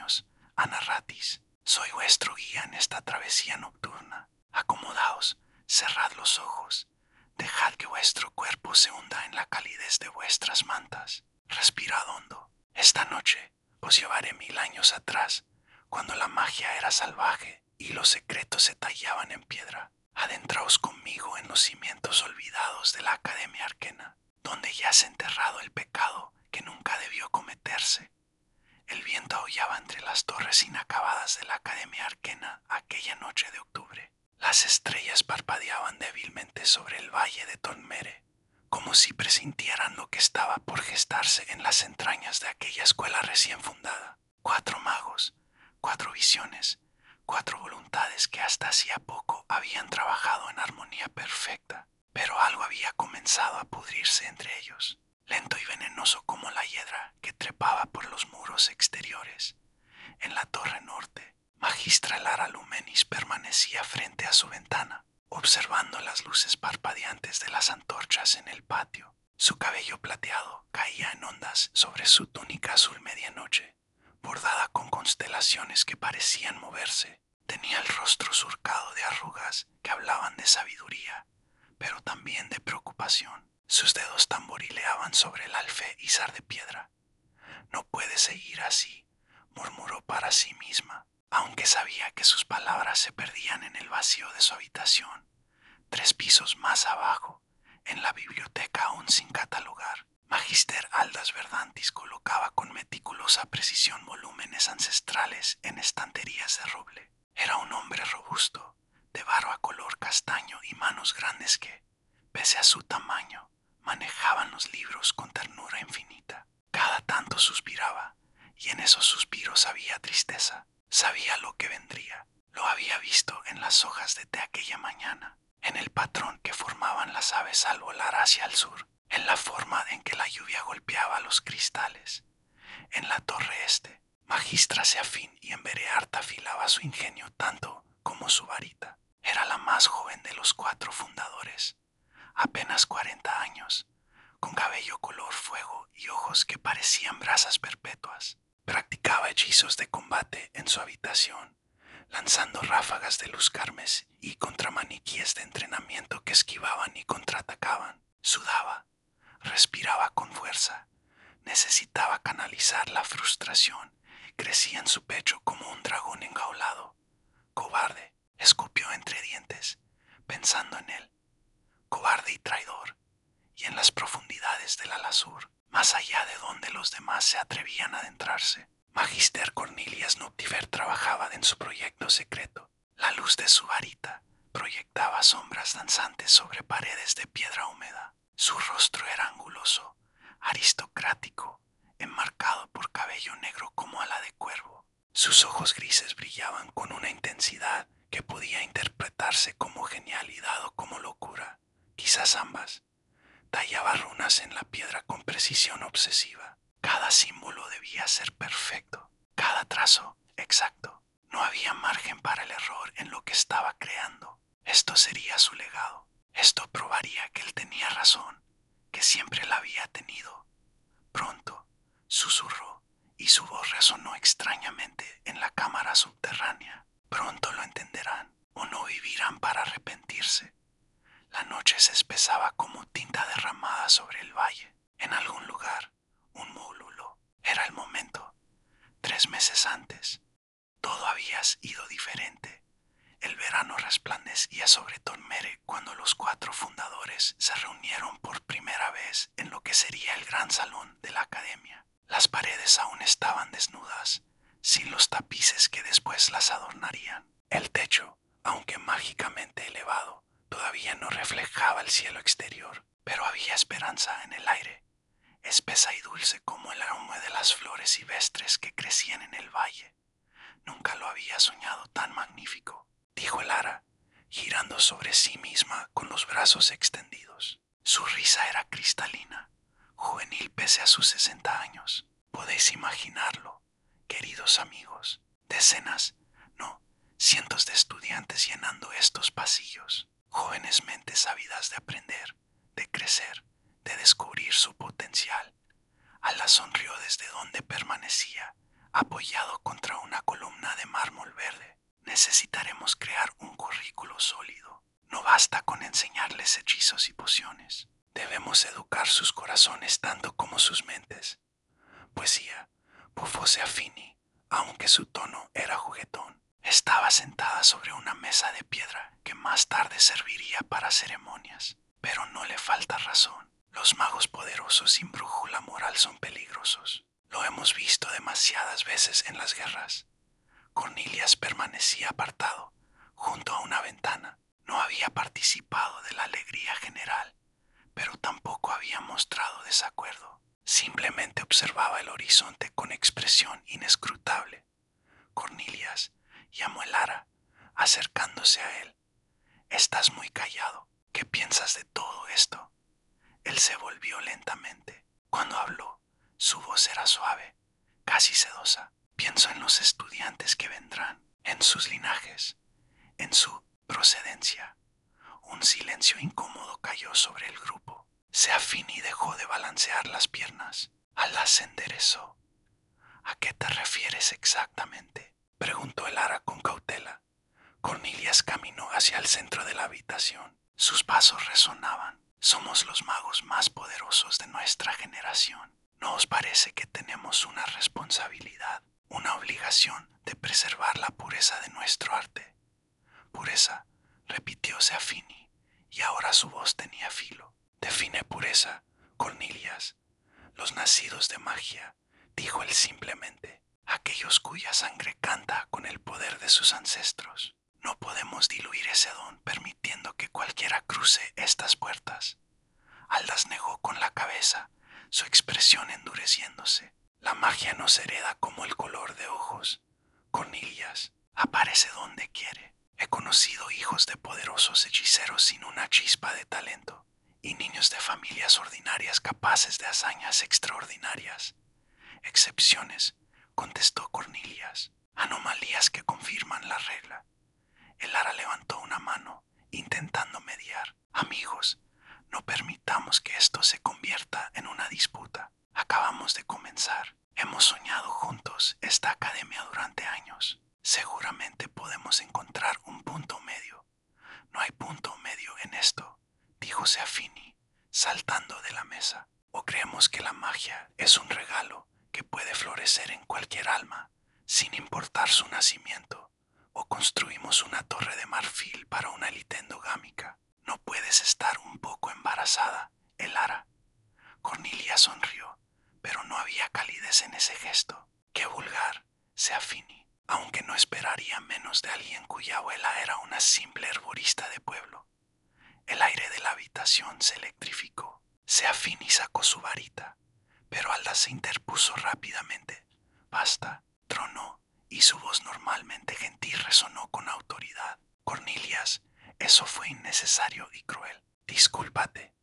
años, Anarratis. Soy vuestro guía en esta travesía nocturna. Acomodaos, cerrad los ojos, dejad que vuestro cuerpo se hunda en la calidez de vuestras mantas. Respirad hondo. Esta noche os llevaré 1000 años atrás, cuando la magia era salvaje y los secretos se tallaban en piedra. Adentraos conmigo en los cimientos olvidados de la Academia Arquena, donde yace enterrado el pecado que nunca debió cometerse. El viento aullaba entre las torres inacabadas de la Academia Arquena aquella noche de octubre. Las estrellas parpadeaban débilmente sobre el valle de Tonmere, como si presintieran lo que estaba por gestarse en las entrañas de aquella escuela recién fundada. 4 magos, 4 visiones, 4 voluntades que hasta hacía poco habían trabajado en armonía perfecta, pero algo había comenzado a pudrirse entre ellos, lento y venenoso como la hiedra que trepaba por los muros exteriores. En la torre norte, Magistra Lara Lumenis permanecía frente a su ventana, observando las luces parpadeantes de las antorchas en el patio. Su cabello plateado caía en ondas sobre su túnica azul medianoche, bordada con constelaciones que parecían moverse. Tenía el rostro surcado de arrugas que hablaban de sabiduría, pero también de preocupación. Sus dedos tamborileaban sobre el alféizar de piedra. No puede seguir así, murmuró para sí misma, aunque sabía que sus palabras se perdían en el vacío de su habitación. 3 pisos más abajo, en la biblioteca aún sin catalogar, Magister Aldas Verdantis colocaba con meticulosa precisión volúmenes ancestrales en estanterías de roble. Era un hombre robusto, de barba color castaño y manos grandes que, pese a su tamaño, manejaban los libros con ternura infinita. Cada tanto suspiraba, y en esos suspiros había tristeza. Sabía lo que vendría. Lo había visto en las hojas de té aquella mañana, en el patrón que formaban las aves al volar hacia el sur, en la forma en que la lluvia golpeaba los cristales. En la torre este, Magistra Seafín y Emberearta afilaba su ingenio tanto como su varita. Era la más joven de los 4 fundadores, apenas 40 años, con cabello color fuego y ojos que parecían brasas perpetuas. Practicaba hechizos de combate en su habitación, lanzando ráfagas de luz carmes y contra maniquíes de entrenamiento que esquivaban y contraatacaban. Sudaba, respiraba con fuerza, necesitaba canalizar la frustración, crecía en su pecho como un dragón enjaulado. Cobarde, escupió entre dientes, pensando en él. Cobarde y traidor, y en las profundidades del Alasur, más allá de donde los demás se atrevían a adentrarse, Magister Cornelius Noctifer trabajaba en su proyecto secreto. La luz de su varita proyectaba sombras danzantes sobre paredes de piedra húmeda. Su rostro era anguloso, aristocrático, enmarcado por cabello negro como ala de cuervo. Sus ojos grises brillaban con una intensidad que podía interpretarse como genialidad o como locura, quizás ambas. Tallaba runas en la piedra con precisión obsesiva. Cada símbolo debía ser perfecto, cada trazo exacto. No había margen para el error en lo que estaba creando. Esto sería su legado. Esto probaría que él tenía razón, que siempre la había tenido. Pronto, susurró, y su voz resonó extrañamente en la cámara subterránea. Pronto lo entenderán, o no vivirán para arrepentirse. La noche se espesaba como tinta derramada sobre el valle. En algún lugar, un mólulo. Era el momento. 3 meses antes, todo había ido diferente. El verano resplandecía sobre Tonmere cuando los 4 fundadores se reunieron por primera vez en lo que sería el gran salón de la academia. Las paredes aún estaban desnudas, sin los tapices que después las adornarían. El techo, aunque mágicamente elevado, todavía no reflejaba el cielo exterior, pero había esperanza en el aire, espesa y dulce como el aroma de las flores silvestres que crecían en el valle. Nunca lo había soñado tan magnífico, dijo Lara, girando sobre sí misma con los brazos extendidos. Su risa era cristalina, juvenil pese a sus 60 años. Podéis imaginarlo, queridos amigos, decenas, no, cientos de estudiantes llenando estos pasillos. Jóvenes mentes ávidas de aprender, de crecer, de descubrir su potencial. Ala sonrió desde donde permanecía, apoyado contra columna de mármol verde. Necesitaremos crear un currículo sólido. No basta con enseñarles hechizos y pociones. Debemos educar sus corazones tanto como sus mentes. Poesía, bufó Seafini, aunque su tono era juguetón. Estaba sentada sobre una mesa de piedra que más tarde serviría para ceremonias. Pero no le falta razón. Los magos poderosos sin brújula moral son peligrosos. Lo hemos visto demasiadas veces en las guerras. Cornelius permanecía apartado, junto a una ventana. No había participado de la alegría general, pero tampoco había mostrado desacuerdo. Simplemente observaba el horizonte con expresión inescrutable. Cornelius llamó a Lara, acercándose a él. «Estás muy callado. ¿Qué piensas de todo esto?» Él se volvió lentamente. Cuando habló, su voz era suave, casi sedosa. «Pienso en los estudiantes que vendrán, en sus linajes, en su procedencia». Un silencio incómodo cayó sobre el grupo. Seafini dejó de balancear las piernas. Alda se enderezó. «¿A qué te refieres exactamente?», preguntó Elara con cautela. Cornelius caminó hacia el centro de la habitación. Sus pasos resonaban. «Somos los magos más poderosos de nuestra generación. ¿No os parece que tenemos una responsabilidad, una obligación de preservar la pureza de nuestro arte?» «Pureza», repitió Seafini, y ahora su voz tenía filo. «Define pureza, Cornelius». «Los nacidos de magia», dijo él simplemente, «aquellos cuya sangre canta con el poder de sus ancestros. No podemos diluir ese don permitiendo que cualquiera cruce estas puertas». Aldas negó con la cabeza, su expresión endureciéndose. «La magia no se hereda como el color de ojos. Cornelius, aparece donde quiere. He conocido hijos de poderosos hechiceros sin una chispa de talento, y niños de familias ordinarias capaces de hazañas extraordinarias. Excepciones», contestó Cornelius, «anomalías que confirman la regla». Elara levantó una mano, intentando mediar. «Amigos, no permitamos que esto se convierta en una disputa. Acabamos de comenzar. Hemos soñado juntos esta academia durante años. Seguramente podemos encontrar un punto medio». «No hay punto medio en esto», dijo Seafini, saltando de la mesa. «O creemos que la magia es un regalo que puede florecer en cualquier alma, sin importar su nacimiento, o construimos una torre de marfil para una élite endogámica. No puedes estar un poco embarazada, Elara». Cornelia sonrió, pero no había calidez en ese gesto. «Qué vulgar, Seafini», aunque no esperaría menos de alguien cuya abuela era una simple herborista de pueblo. El aire de la habitación se electrificó. Seafini sacó su varita, pero Alda se interpuso rápidamente. «Basta», tronó, y su voz normalmente gentil resonó con autoridad. «Cornelius, eso fue innecesario y cruel. Discúlpate».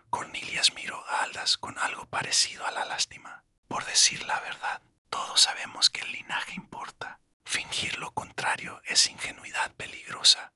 Cornelius miró a Aldas con algo parecido a la lástima. «Por decir la verdad, todos sabemos que el linaje importa. Fingir lo contrario es ingenuidad peligrosa.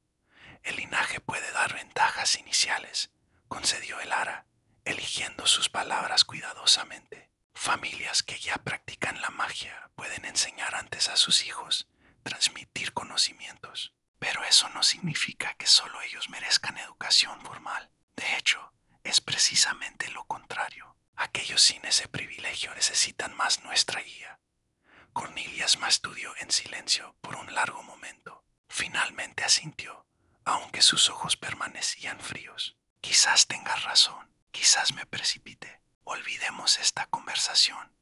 El linaje puede dar ventajas iniciales», concedió Elara, eligiendo sus palabras cuidadosamente. «Familias que ya practican la magia pueden enseñar antes a sus hijos, transmitir conocimientos. Pero eso no significa que solo ellos merezcan educación formal. De hecho, es precisamente lo contrario. Aquellos sin ese privilegio necesitan más nuestra guía». Cornelius estudió en silencio por un largo momento. Finalmente asintió, aunque sus ojos permanecían fríos. «Quizás tengas razón, quizás me precipité. Olvidemos esta conversación».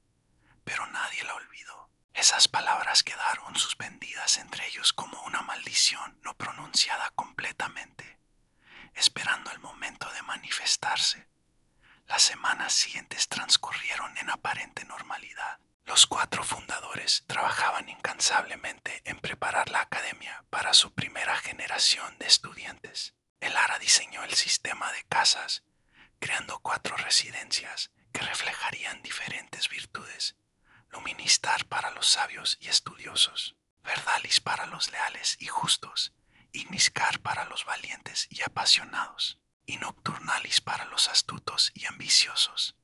Pero nadie la olvidó. Esas palabras quedaron suspendidas entre ellos como una maldición no pronunciada completamente, esperando el momento de manifestarse. Las semanas siguientes transcurrieron en aparente normalidad. Los 4 fundadores trabajaban incansablemente en preparar la academia para su primera generación de estudiantes. Elara diseñó el sistema de casas, creando 4 residencias que reflejarían diferentes virtudes: Luministar para los sabios y estudiosos, Verdalis para los leales y justos, Igniscar para los valientes y apasionados, y Nocturnalis para los astutos y ambiciosos.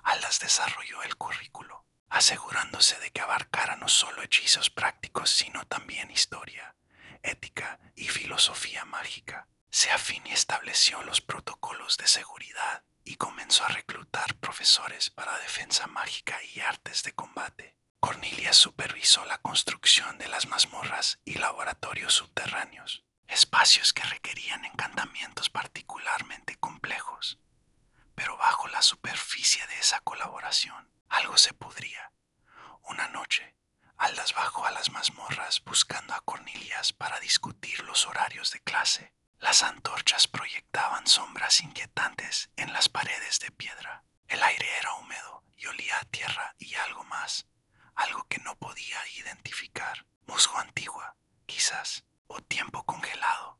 Aldas desarrolló el currículo, asegurándose de que abarcara no solo hechizos prácticos, sino también historia, ética y filosofía mágica. Seafini estableció los protocolos de seguridad y comenzó a reclutar profesores para defensa mágica y artes de combate. Cornelius supervisó la construcción de las mazmorras y laboratorios subterráneos, espacios que requerían encantamientos particularmente complejos. Pero bajo la superficie de esa colaboración, algo se pudría. Una noche, Aldas bajó a las mazmorras buscando a Cornelius para discutir los horarios de clase. Las antorchas proyectaban sombras inquietantes en las paredes de piedra. El aire era húmedo y olía a tierra y algo más, algo que no podía identificar. Musgo antigua, quizás, o tiempo congelado.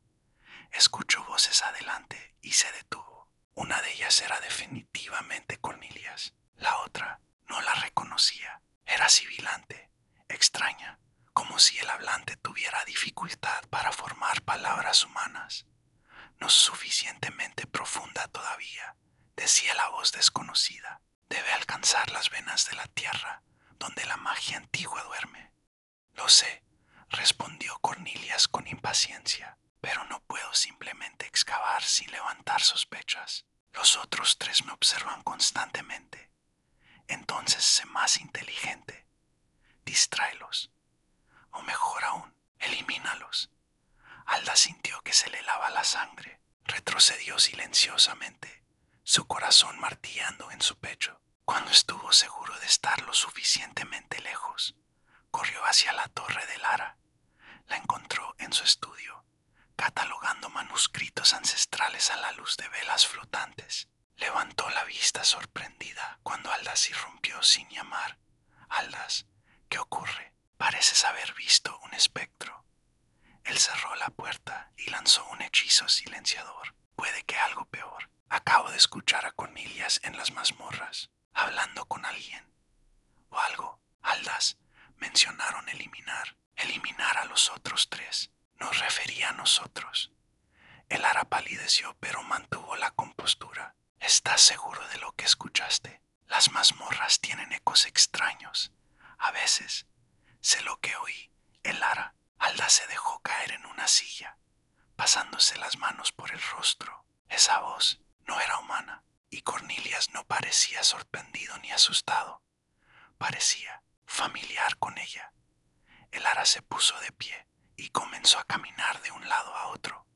Escuchó voces adelante y se detuvo. Una de ellas era definitivamente Cornelius. La otra no la reconocía. Era sibilante, extraña, como si el hablante tuviera dificultad para formar palabras humanas. No suficientemente profunda todavía, decía la voz desconocida. Debe alcanzar las venas de la tierra, donde la magia antigua duerme. Lo sé, respondió Cornelius con impaciencia, pero no puedo simplemente excavar sin levantar sospechas. Los otros tres me observan constantemente. Entonces sé más inteligente. Distráelos. O mejor aún, elimínalos. Alda sintió que se le helaba la sangre. Retrocedió silenciosamente, su corazón martillando en su pecho. Cuando estuvo seguro de estar lo suficientemente lejos, corrió hacia la torre de Lara. La encontró en su estudio, catalogando manuscritos ancestrales a la luz de velas flotantes. Levantó la vista sorprendida cuando Aldas irrumpió sin llamar. Aldas, ¿qué ocurre? Pareces haber visto un espectro. Él cerró la puerta y lanzó un hechizo silenciador. Puede que algo peor. Acabo de escuchar a Cornelius en las mazmorras, hablando con alguien. O algo. Aldas, mencionaron eliminar. Eliminar a los otros tres. Nos refería a nosotros. El ara palideció, pero mantuvo la compostura. ¿Estás seguro de lo que escuchaste? Las mazmorras tienen ecos extraños. A veces, sé lo que oí. El ara. Alda se dejó caer en una silla, pasándose las manos por el rostro. Esa voz no era humana, y Cornelius no parecía sorprendido ni asustado. Parecía familiar con ella. El ara se puso de pie y comenzó a caminar de un lado a otro,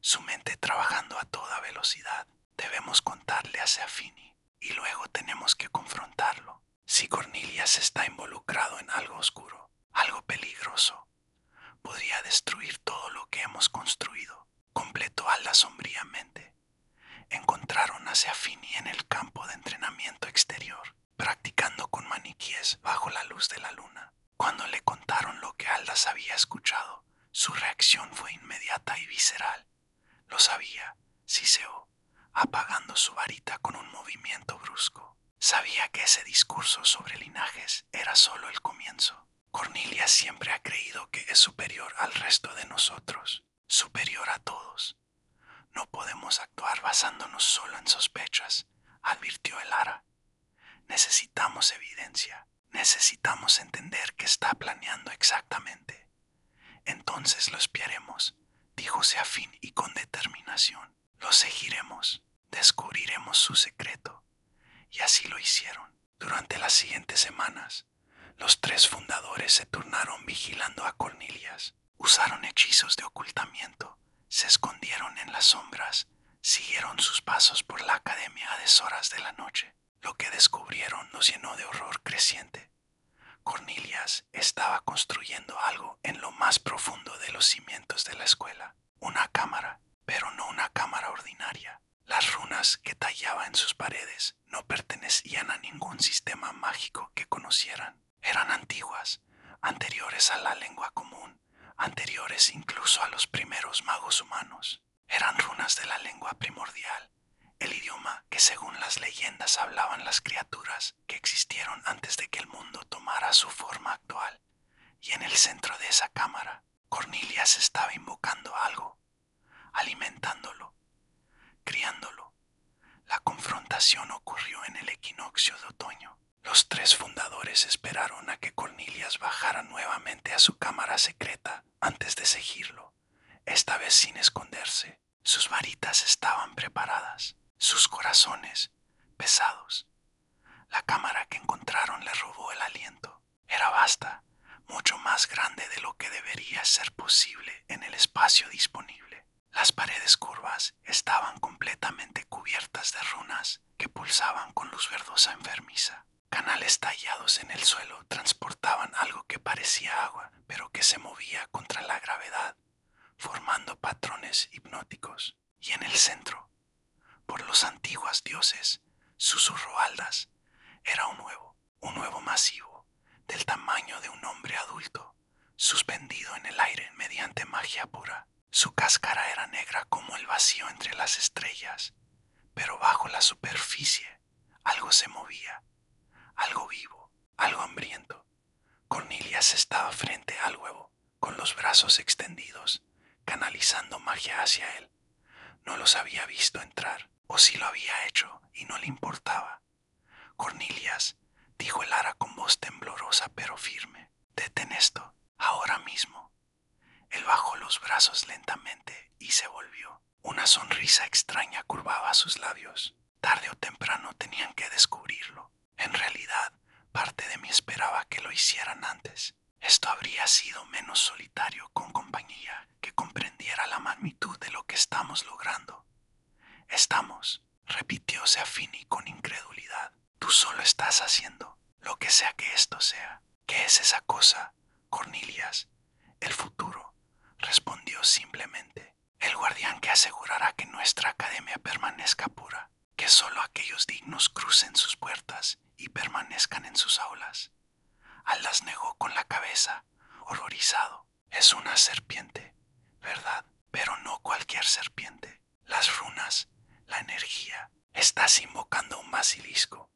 su mente trabajando a toda velocidad. Debemos contarle a Seafini y luego tenemos que confrontarlo. Si Cornelius está involucrado en algo oscuro, algo peligroso, podría destruir todo lo que hemos construido, completó Alda sombríamente. Encontraron a Seafini en el campo de entrenamiento exterior, practicando con maniquíes bajo la luz de la luna. Cuando le contaron lo que Aldas había escuchado, su reacción fue inmediata y visceral. Lo sabía, siseó, apagando su varita con un movimiento brusco. Sabía que ese discurso sobre linajes era solo el comienzo. Cornelia siempre ha creído que es superior al resto de nosotros, superior a todos. No podemos actuar basándonos solo en sospechas, advirtió el ara. Necesitamos evidencia, necesitamos entender qué está planeando exactamente. Entonces lo espiaremos, dijo Seafín y con determinación. Lo seguiremos, descubriremos su secreto. Y así lo hicieron. Durante las siguientes semanas, los tres fundadores se turnaron vigilando a Cornelius. Usaron hechizos de ocultamiento, se escondieron en las sombras, siguieron sus pasos por la academia a deshoras de la noche. Lo que descubrieron los llenó de horror creciente. Cornelius estaba construyendo algo en lo más profundo de los cimientos de la escuela. Una cámara, pero no una cámara ordinaria. Las runas que tallaba en sus paredes no pertenecían a ningún sistema mágico que conocieran. Eran antiguas, anteriores a la lengua común, anteriores incluso a los primeros magos humanos. Eran runas de la lengua primordial, el idioma que según las leyendas hablaban las criaturas que existieron antes de que el mundo tomara su forma actual. Y en el centro de esa cámara, Cornelius estaba invocando algo, alimentándolo, criándolo. La confrontación ocurrió en el equinoccio de otoño. Los tres fundadores esperaron a que Cornelius bajara nuevamente a su cámara secreta antes de seguirlo, esta vez sin esconderse. Sus varitas estaban preparadas, sus corazones pesados. La cámara que encontraron le robó el aliento. Era vasta, mucho más grande de lo que debería ser posible en el espacio disponible. Las paredes curvas estaban completamente cubiertas de runas que pulsaban con luz verdosa enfermiza. Canales tallados en el suelo transportaban algo que parecía agua, pero que se movía contra la gravedad, formando patrones hipnóticos. Y en el centro, por los antiguos dioses, susurró Aldas, era un huevo masivo, del tamaño de un hombre adulto, suspendido en el aire mediante magia pura. Su cáscara era negra como el vacío entre las estrellas, pero bajo la superficie algo se movía, algo vivo, algo hambriento. Cornelius estaba frente al huevo, con los brazos extendidos, canalizando magia hacia él. No los había visto entrar, o si lo había hecho y no le importaba. Cornelius, dijo el ara con voz temblorosa pero firme, detén esto, ahora mismo. Él bajó los brazos lentamente y se volvió. Una sonrisa extraña curvaba sus labios. Tarde o temprano tenían que descubrirlo. En realidad, parte de mí esperaba que lo hicieran antes. Esto habría sido menos solitario con compañía que comprendiera la magnitud de lo que estamos logrando. Estamos, repitió Seafini con incredulidad. Tú solo estás haciendo lo que sea que esto sea. ¿Qué es esa cosa, Cornelius? El futuro, respondió simplemente. El guardián que asegurará que nuestra academia permanezca pura, que solo aquellos dignos crucen sus puertas y permanezcan en sus aulas. Aldas negó con la cabeza, horrorizado. Es una serpiente, ¿verdad? Pero no cualquier serpiente. Las runas, la energía. Estás invocando un basilisco.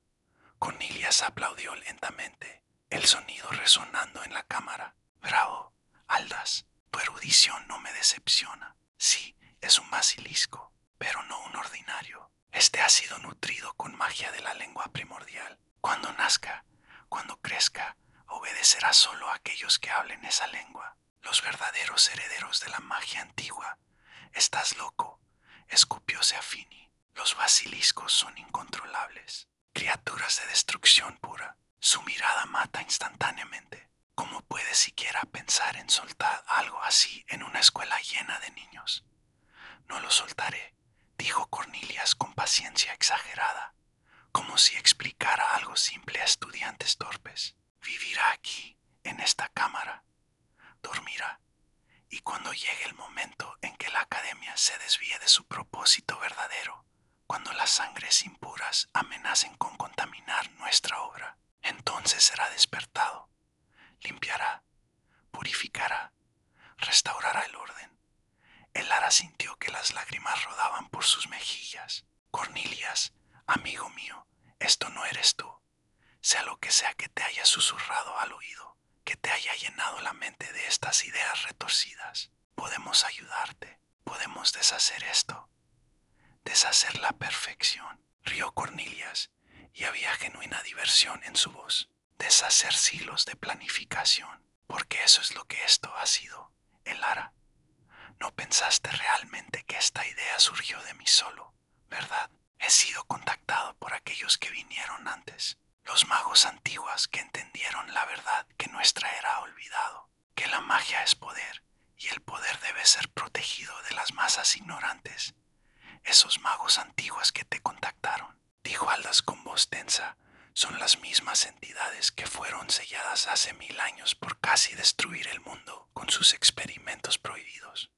Cornelius aplaudió lentamente, el sonido resonando en la cámara. Bravo, Aldas, tu erudición no me decepciona. Sí, es un basilisco, pero no un ordinario. Este ha sido nutrido con magia de la lengua primordial. Cuando nazca, cuando crezca, obedecerá solo a aquellos que hablen esa lengua, los verdaderos herederos de la magia antigua. Estás loco, escupió Seafini. Los basiliscos son incontrolables, criaturas de destrucción pura. Su mirada mata instantáneamente. ¿Cómo puedes siquiera pensar en soltar algo así en una escuela llena de niños? No lo soltaré, dijo Cornelius con paciencia exagerada, como si explicara algo simple a estudiantes torpes. Vivirá aquí, en esta cámara. Dormirá. Y cuando llegue el momento en que la academia se desvíe de su propósito verdadero, cuando las sangres impuras amenacen con contaminar nuestra obra, entonces será despertado. Limpiará, purificará, restaurará el orden. El ara sintió que las lágrimas rodaban por sus mejillas. Cornelius, amigo mío, esto no eres tú. Sea lo que sea que te haya susurrado al oído, que te haya llenado la mente de estas ideas retorcidas. Podemos ayudarte, podemos deshacer esto, deshacer la perfección. Rió Cornelius y había genuina diversión en su voz. Deshacer siglos de planificación, porque eso es lo que esto ha sido, el ara. No pensaste realmente que esta idea surgió de mí solo, ¿verdad? He sido contactado por aquellos que vinieron antes, los magos antiguos que entendieron la verdad que nuestra era ha olvidado, que la magia es poder y el poder debe ser protegido de las masas ignorantes. Esos magos antiguos que te contactaron, dijo Aldas con voz tensa, son las mismas entidades que fueron selladas hace 1000 años por casi destruir el mundo con sus experimentos prohibidos.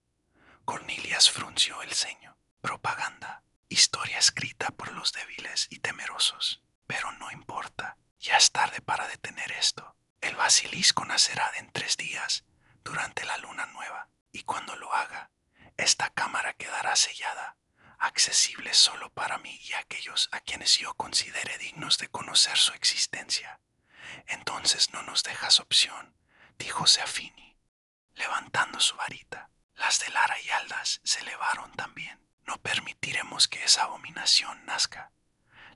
Cornelius frunció el ceño. Propaganda, historia escrita por los débiles y temerosos. Pero no importa, ya es tarde para detener esto. El basilisco nacerá en 3 días, durante la luna nueva, y cuando lo haga, esta cámara quedará sellada, accesible solo para mí y aquellos a quienes yo considere dignos de conocer su existencia. Entonces no nos dejas opción, dijo Seafini, levantando su varita. Las de Lara y Aldas se elevaron también. No permitiremos que esa abominación nazca.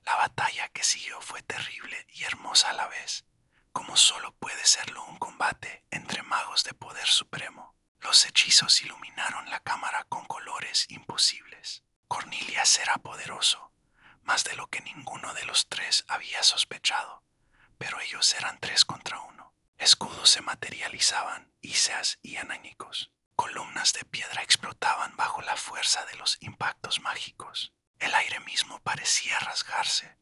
La batalla que siguió fue terrible y hermosa a la vez, como solo puede serlo un combate entre magos de poder supremo. Los hechizos iluminaron la cámara con colores imposibles. Cornelius era poderoso, más de lo que ninguno de los tres había sospechado, pero ellos eran 3 contra 1. Escudos se materializaban, íseas y enanicos. Columnas de piedra explotaban bajo la fuerza de los impactos mágicos. El aire mismo parecía rasgarse.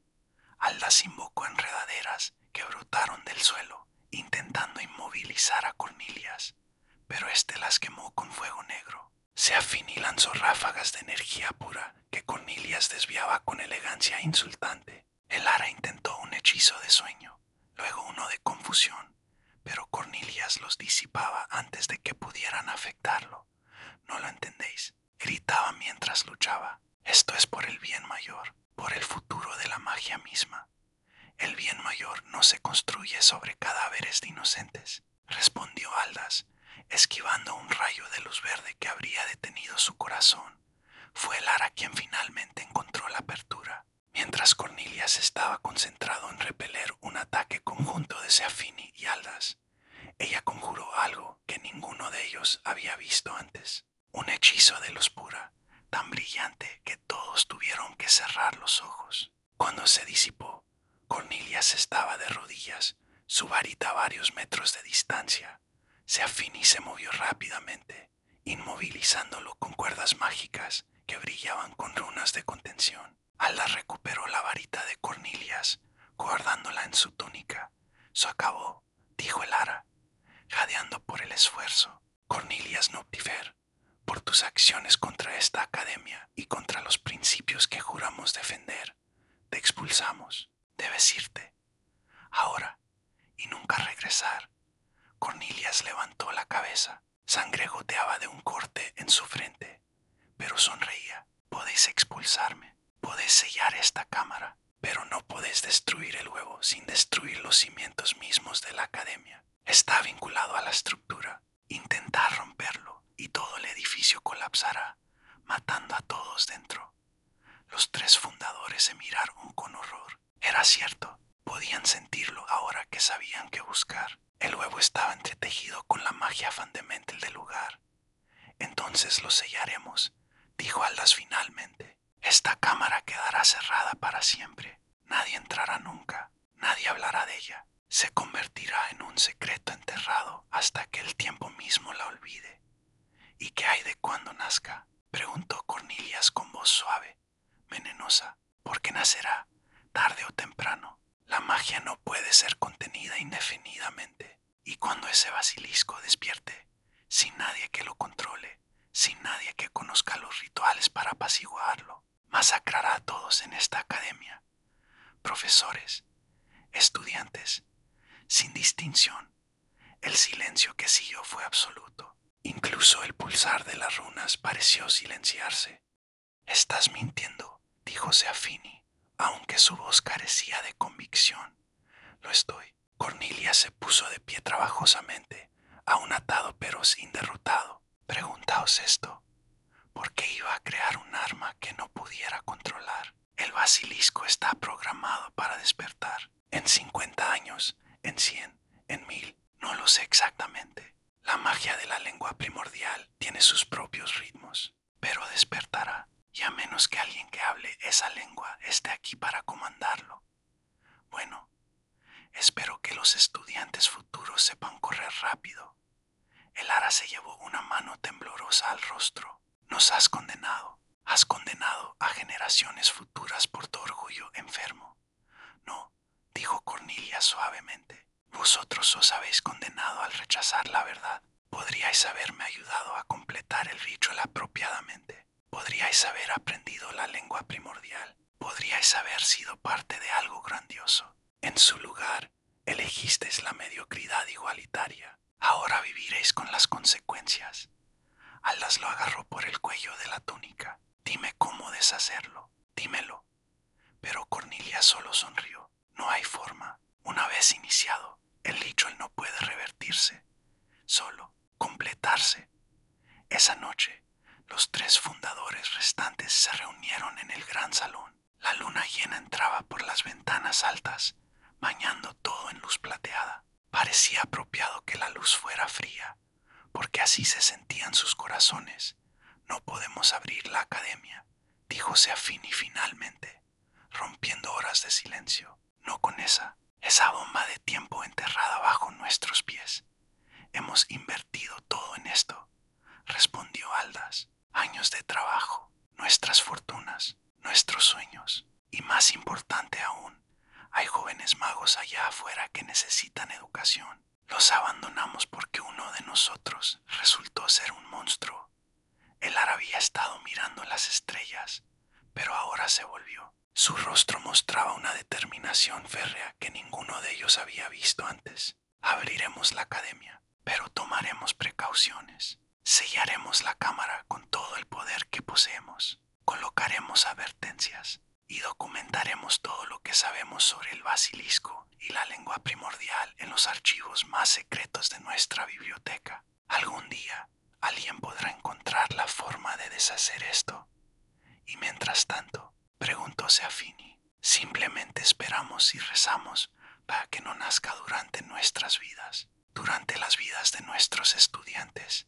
Aldas invocó enredaderas que brotaron del suelo, intentando inmovilizar a Cornelius, pero este las quemó con fuego negro. Seafini lanzó ráfagas de energía pura que Cornelius desviaba con elegancia insultante. Elara intentó un hechizo de sueño, luego uno de confusión, pero Cornelius los disipaba antes de que pudieran afectarlo. No lo entendéis, gritaba mientras luchaba. Esto es por el bien mayor, por el futuro de la magia misma. El bien mayor no se construye sobre cadáveres de inocentes, respondió Aldas, esquivando un rayo de luz verde que habría detenido su corazón. Fue Lara quien finalmente encontró la apertura, mientras Cornelius estaba concentrado en repeler un ataque conjunto de Seafini y Aldas. Ella conjuró algo que ninguno de ellos había visto antes, un hechizo de luz pura, tan brillante que todos tuvieron que cerrar los ojos. Cuando se disipó, Cornelius estaba de rodillas, su varita a varios metros de distancia. Seafini se movió rápidamente, inmovilizándolo con cuerdas mágicas que brillaban con runas de contención. Alda recuperó la varita de Cornelius, guardándola en su túnica. «Se acabó», dijo Elara, jadeando por el esfuerzo. «Cornelius Noctifer, por tus acciones contra esta academia y contra los principios que juramos defender, te expulsamos. Debes irte, ahora, y nunca regresar». Cornelius levantó la cabeza. Sangre goteaba de un corte en su frente, pero sonreía. «Podéis expulsarme, podéis sellar esta cámara, pero no podéis destruir el huevo sin destruir los cimientos mismos de la academia. Está vinculado a la estructura. Intentad romperlo y todo el edificio colapsará, matando a todos dentro». Los tres fundadores se miraron con horror. Era cierto, podían sentirlo ahora que sabían qué buscar. El huevo estaba entretejido con la magia fundamental del lugar. «Entonces lo sellaremos», dijo Aldas finalmente. «Esta cámara quedará cerrada para siempre. Nadie entrará nunca, nadie hablará de ella. Se convertirá en un secreto enterrado hasta que el tiempo mismo la olvide». «¿Y qué hay de cuando nazca?», preguntó Cornelius con voz suave, venenosa. «Porque nacerá, tarde o temprano. La magia no puede ser contenida indefinidamente. Y cuando ese basilisco despierte, sin nadie que lo controle, sin nadie que conozca los rituales para apaciguarlo, masacrará a todos en esta academia. Profesores, estudiantes, sin distinción». El silencio que siguió fue absoluto. Incluso el pulsar de las runas pareció silenciarse. «Estás mintiendo», dijo Seafini, aunque su voz carecía de convicción. «Lo estoy». Cornelius se puso de pie trabajosamente, aún atado pero sin derrotado. «Preguntaos esto. ¿Por qué iba a crear un arma que no pudiera controlar? El basilisco está programado para despertar. En 50 años, en 100, en 1000, no lo sé exactamente. La magia de la lengua primordial tiene sus propios ritmos, pero despertará. Y a menos que alguien que hable esa lengua esté aquí para comandarlo. Bueno, espero que los estudiantes futuros sepan correr rápido». Elara se llevó una mano temblorosa al rostro. «Nos has condenado a generaciones futuras por tu orgullo enfermo». «No», dijo Cornelia suavemente, «vosotros os habéis condenado al rechazar la verdad. Podríais haberme ayudado a completar el ritual apropiadamente. Podríais haber aprendido la lengua primordial. Podríais haber sido parte de algo grandioso. En su lugar, elegisteis la mediocridad igualitaria. Ahora viviréis con las consecuencias». Aldas lo agarró por el cuello de la túnica. «Dime cómo deshacerlo, dímelo». Pero Cornelia solo sonrió. «No hay forma. Una vez iniciado, el ritual no puede revertirse, solo completarse». Esa noche, los tres fundadores restantes se reunieron en el gran salón. La luna llena entraba por las ventanas altas, bañando todo en luz plateada. Parecía apropiado que la luz fuera fría, porque así se sentían sus corazones. No podemos abrir la academia, dijo Seafini finalmente, rompiendo horas de silencio. No con esa bomba de tiempo enterrada bajo nuestros pies. Hemos invertido todo en esto, respondió Aldas. Años de trabajo, nuestras fortunas, nuestros sueños. Y más importante aún, hay jóvenes magos allá afuera que necesitan educación. Los abandonamos porque uno de nosotros resultó ser un monstruo. Elar había estado mirando las estrellas, pero ahora se volvió. Su rostro mostraba una determinación férrea que ninguno de ellos había visto antes. Abriremos la academia, pero tomaremos precauciones. Sellaremos la cámara con todo el poder que poseemos. Colocaremos advertencias y documentaremos todo lo que sabemos sobre el basilisco y la lengua primordial en los archivos más secretos de nuestra biblioteca. Algún día, alguien podrá encontrar la forma de deshacer esto. Y mientras tanto, preguntó Seafini, simplemente esperamos y rezamos para que no nazca durante nuestras vidas, durante las vidas de nuestros estudiantes.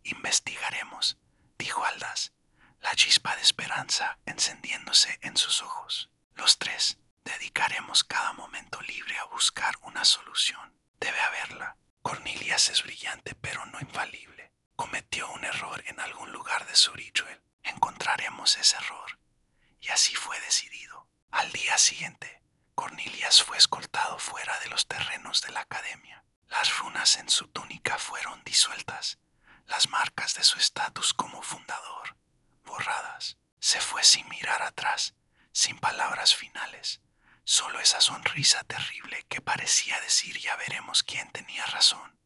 Investigaremos, dijo Aldas, la chispa de esperanza encendiéndose en sus ojos. Los tres dedicaremos cada momento libre a buscar una solución. Debe haberla. Cornelius es brillante pero no infalible. Cometió un error en algún lugar de su ritual. Encontraremos ese error. Y así fue decidido. Al día siguiente, Cornelius fue escoltado fuera de los terrenos de la academia. Las runas en su túnica fueron disueltas, las marcas de su estatus como fundador, borradas. Se fue sin mirar atrás, sin palabras finales, solo esa sonrisa terrible que parecía decir ya veremos quién tenía razón.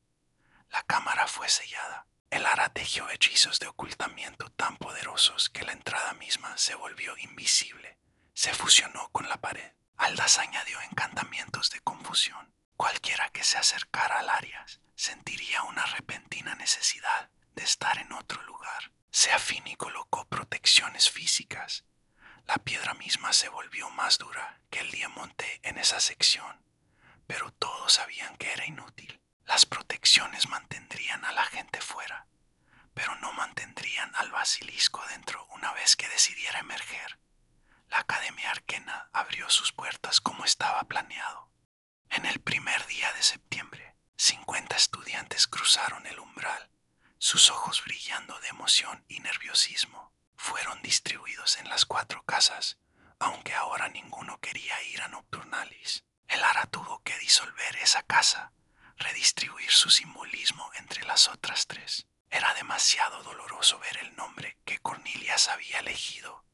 La cámara fue sellada. El ara tejió hechizos de ocultamiento tan poderosos que la entrada misma se volvió invisible. Se fusionó con la pared. Aldas añadió encantamientos de confusión. Cualquiera que se acercara al área sentiría una repentina necesidad de estar en otro lugar. Seafini colocó protecciones físicas. La piedra misma se volvió más dura que el diamante en esa sección, pero todos sabían que era inútil. Las protecciones mantendrían a la gente fuera, pero no mantendrían al basilisco dentro una vez que decidiera emerger. La Academia Arquena abrió sus puertas como estaba planeado. En el primer día de septiembre, 50 estudiantes cruzaron el umbral, sus ojos brillando de emoción y nerviosismo. Fueron distribuidos en las 4 casas, aunque ahora ninguno quería ir a Nocturnalis. El ara tuvo que disolver esa casa, redistribuir su simbolismo entre las otras 3. Era demasiado doloroso ver el nombre que Cornelius había elegido.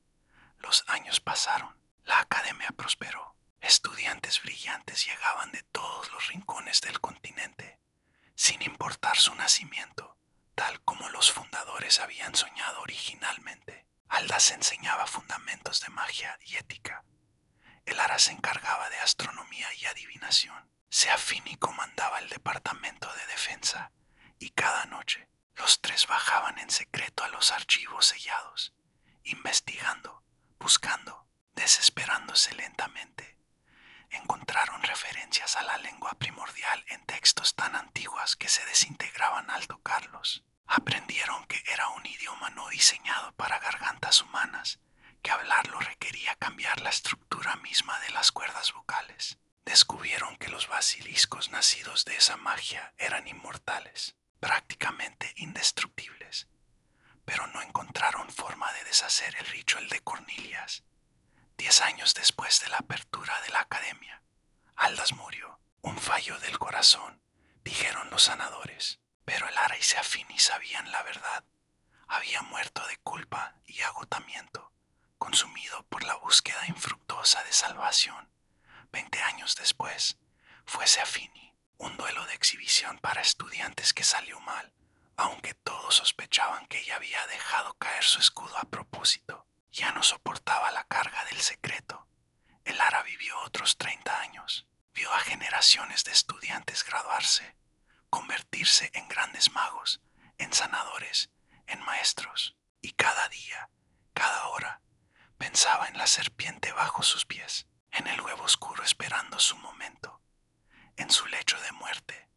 Los años pasaron, la academia prosperó. Estudiantes brillantes llegaban de todos los rincones del continente, sin importar su nacimiento, tal como los fundadores habían soñado originalmente. Aldas enseñaba fundamentos de magia y ética. El ara se encargaba de astronomía y adivinación. Seafini comandaba el departamento de defensa, y cada noche los 3 bajaban en secreto a los archivos sellados, investigando, buscando, desesperándose lentamente. Encontraron referencias a la lengua primordial en textos tan antiguos que se desintegraban al tocarlos. Aprendieron que era un idioma no diseñado para gargantas humanas, que hablarlo requería cambiar la estructura misma de las cuerdas vocales. Descubrieron que los basiliscos nacidos de esa magia eran inmortales, prácticamente indestructibles, pero no encontraron forma de deshacer el ritual de Cornelius. 10 años después de la apertura de la academia, Aldas murió. Un fallo del corazón, dijeron los sanadores. Pero el ara y Seafini sabían la verdad. Había muerto de culpa y agotamiento, consumido por la búsqueda infructuosa de salvación. 20 años después, fue Seafini, un duelo de exhibición para estudiantes que salió mal, aunque todos sospechaban que ella había dejado caer su escudo a propósito. Ya no soportaba la carga del secreto. El ara vivió otros 30 años. Vio a generaciones de estudiantes graduarse, convertirse en grandes magos, en sanadores, en maestros. Y cada día, cada hora, Pensaba en la serpiente bajo sus pies, en el huevo oscuro esperando su momento, en su lecho de muerte,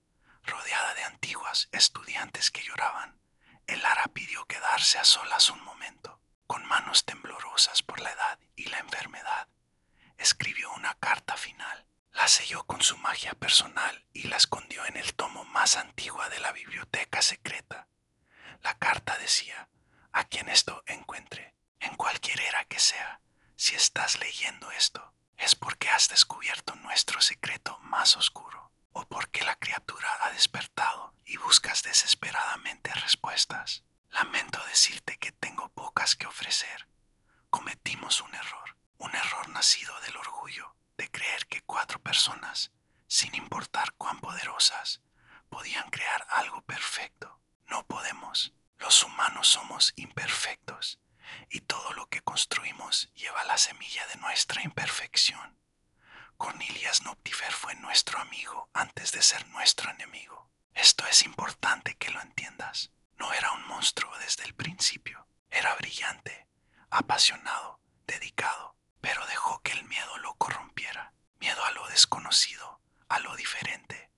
rodeada de antiguas estudiantes que lloraban. Elara pidió quedarse a solas un momento. Con manos temblorosas por la edad y la enfermedad, escribió una carta final. La selló con su magia personal y la escondió en el tomo más antiguo de la biblioteca secreta. La carta decía: a quien esto encuentre, en cualquier era que sea, si estás leyendo esto, es porque has descubierto nuestro secreto más oscuro, o porque la criatura ha despertado y buscas desesperadamente respuestas. Lamento decirte que tengo pocas que ofrecer. Cometimos un error nacido del orgullo de creer que 4 personas, sin importar cuán poderosas, podían crear algo perfecto. No podemos. Los humanos somos imperfectos y todo lo que construimos lleva la semilla de nuestra imperfección. Cornelius Noctifer fue nuestro amigo antes de ser nuestro enemigo. Esto es importante que lo entiendas. No era un monstruo desde el principio. Era brillante, apasionado, dedicado, pero dejó que el miedo lo corrompiera. Miedo a lo desconocido, a lo diferente,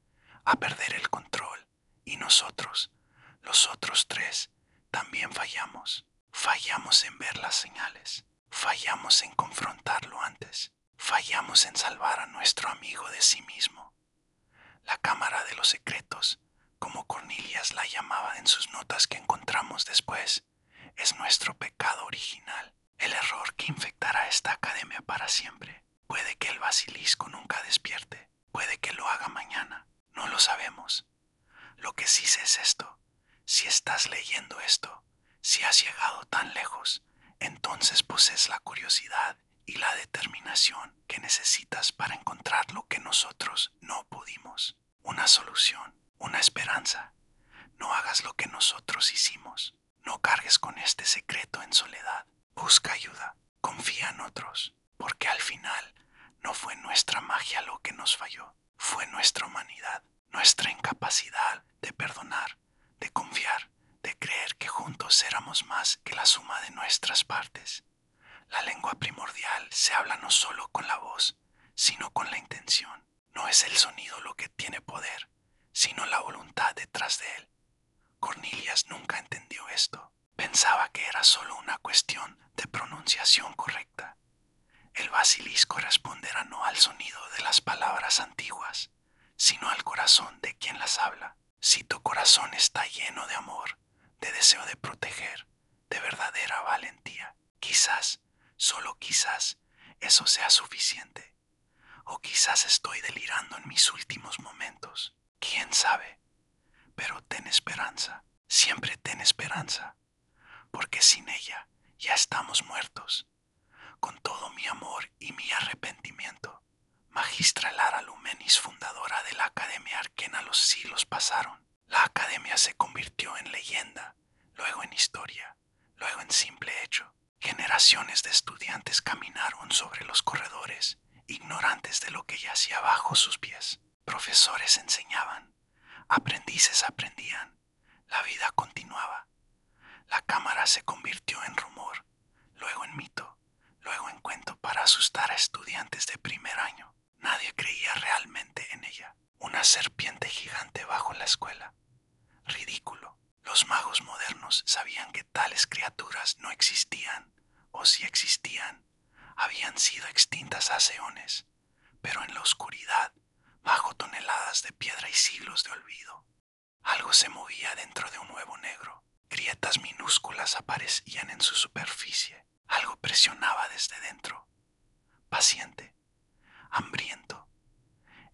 a perder el control. Y nosotros, los otros 3, también fallamos. Fallamos en ver las señales. Fallamos en confrontarlo antes. Fallamos en salvar a nuestro amigo de sí mismo. La cámara de los secretos, como Cornelius la llamaba en sus notas que encontramos después, es nuestro pecado original, el error que infectará esta academia para siempre. Puede que el basilisco nunca despierte, puede que lo haga mañana, no lo sabemos. Lo que sí sé es esto: si estás leyendo esto, si has llegado tan lejos, entonces posees la curiosidad y la determinación que necesitas para encontrar lo que nosotros no pudimos. Una solución, una esperanza. No hagas lo que nosotros hicimos. No cargues con este secreto en soledad. Busca ayuda. Confía en otros. Porque al final no fue nuestra magia lo que nos falló. Fue nuestra humanidad, nuestra incapacidad de perdonar, de confiar, de creer que juntos éramos más que la suma de nuestras partes. La lengua primordial se habla no solo con la voz, sino con la intención. No es el sonido lo que tiene poder, sino la voluntad detrás de él. Cornelius nunca entendió esto. Pensaba que era solo una cuestión de pronunciación correcta. El basilisco responderá no al sonido de las palabras antiguas, sino al corazón de quien las habla. Si tu corazón está lleno de amor, de deseo de proteger, de verdadera valentía, quizás, solo quizás, eso sea suficiente. O quizás estoy delirando en mis últimos momentos. ¿Quién sabe? Pero ten esperanza, siempre ten esperanza, porque sin ella ya estamos muertos. Con todo mi amor y mi arrepentimiento, Magistra Lara Lumenis, fundadora de la Academia Arquena, los siglos pasaron. La Academia se convirtió en leyenda, luego en historia, luego en simple hecho. Generaciones de estudiantes caminaron sobre los corredores, ignorantes de lo que yacía bajo sus pies. Profesores enseñaban, aprendices aprendían, la vida continuaba. La cámara se convirtió en rumor, luego en mito, luego en cuento para asustar a estudiantes de primer año. Nadie creía realmente en ella. Una serpiente gigante bajo la escuela. Ridículo. Los magos modernos sabían que tales criaturas no existían, o si existían, habían sido extintas hace eones, pero en la oscuridad, bajo toneladas de piedra y siglos de olvido, algo se movía dentro de un huevo negro. Grietas minúsculas aparecían en su superficie. Algo presionaba desde dentro, paciente, hambriento,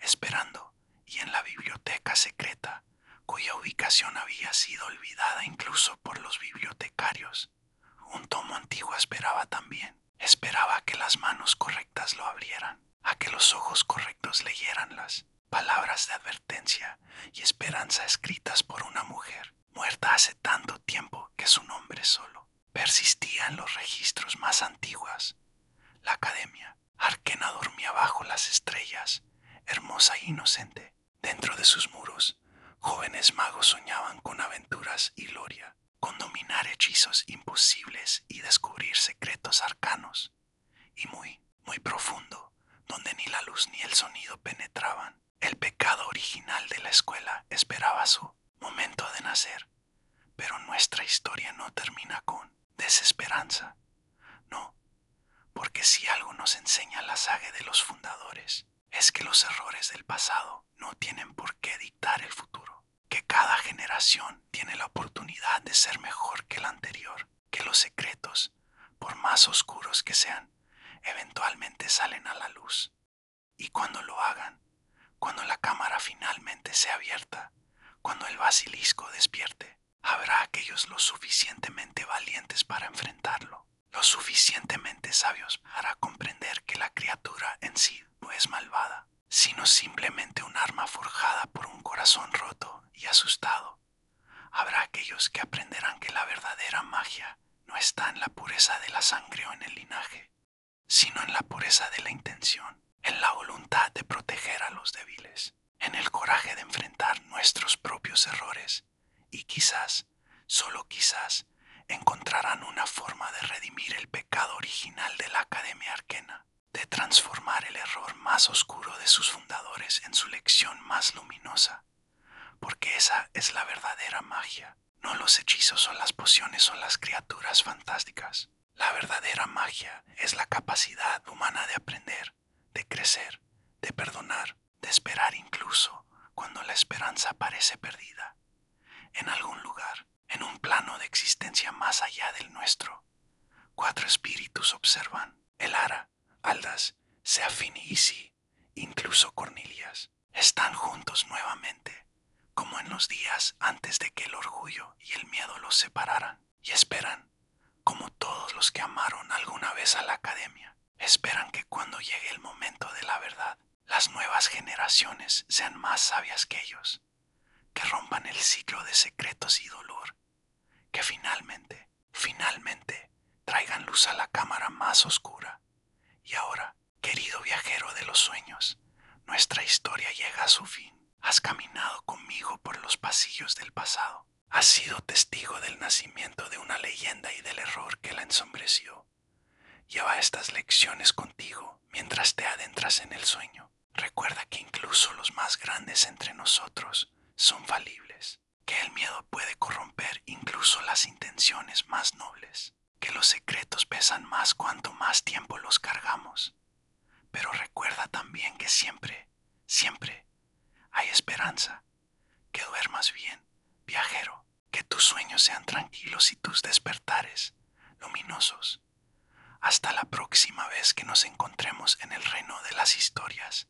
esperando, y en la biblioteca secreta, cuya ubicación había sido olvidada incluso por los bibliotecarios, un tomo antiguo esperaba también. Esperaba a que las manos correctas lo abrieran, a que los ojos correctos leyeran las palabras de advertencia y esperanza escritas por una mujer, muerta hace tanto tiempo que su nombre solo persistía en los registros más antiguos. La Academia Arquena dormía bajo las estrellas, hermosa e inocente. Dentro de sus muros, jóvenes magos soñaban con aventuras y gloria, con dominar hechizos imposibles y descubrir secretos arcanos. y muy, muy profundo, donde ni la luz ni el sonido penetraban. El pecado original de la escuela esperaba su momento de nacer, pero nuestra historia no termina con desesperanza. No, porque si algo nos enseña la saga de los fundadores, es que los errores del pasado no tienen por qué dictar el futuro, que cada generación tiene la oportunidad de ser mejor que la anterior, que los secretos, por más oscuros que sean, eventualmente salen a la luz. Y cuando lo hagan, cuando la cámara finalmente sea abierta, cuando el basilisco despierte, habrá aquellos lo suficientemente valientes para enfrentarlo, lo suficientemente sabios para comprender que la criatura en sí no es malvada, sino simplemente un arma forjada por un corazón roto y asustado. Habrá aquellos que aprenderán que la verdadera magia no está en la pureza de la sangre o en el linaje, sino en la pureza de la intención, en la voluntad de proteger a los débiles, en el coraje de enfrentar nuestros propios errores y quizás, solo quizás, encontrarán una forma de redimir el pecado original de la Academia Arquena, de transformar el error más oscuro de sus fundadores en su lección más luminosa, porque esa es la verdadera magia, no los hechizos o las pociones o las criaturas fantásticas. La verdadera magia es la capacidad humana de aprender, de crecer, de perdonar, de esperar incluso cuando la esperanza parece perdida. En algún lugar, en un plano de existencia más allá del nuestro, 4 espíritus observan: Elara, Aldas, Seafin y Isi, incluso Cornelias. Están juntos nuevamente, como en los días antes de que el orgullo y el miedo los separaran, y esperan, como todos los que amaron alguna vez a la Academia, esperan que cuando llegue el momento de la verdad, las nuevas generaciones sean más sabias que ellos, que rompan el ciclo de secretos y dolor, que finalmente, traigan luz a la cámara más oscura. Y ahora, querido viajero de los sueños, nuestra historia llega a su fin. Has caminado conmigo por los pasillos del pasado. Has sido testigo del nacimiento de una leyenda y del error que la ensombreció. Lleva estas lecciones contigo mientras te adentras en el sueño. Recuerda que incluso los más grandes entre nosotros son falibles, que el miedo puede corromper incluso las intenciones más nobles, que los secretos pesan más cuanto más tiempo los cargamos. Pero recuerda también que siempre hay esperanza. Que duermas bien, viajero, que tus sueños sean tranquilos y tus despertares luminosos. Hasta la próxima vez que nos encontremos en el reino de las historias.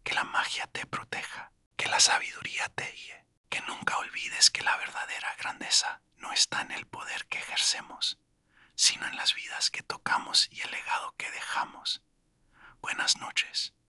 Que la magia te proteja, que la sabiduría te guíe, que nunca olvides que la verdadera grandeza no está en el poder que ejercemos, sino en las vidas que tocamos y el legado que dejamos. Buenas noches.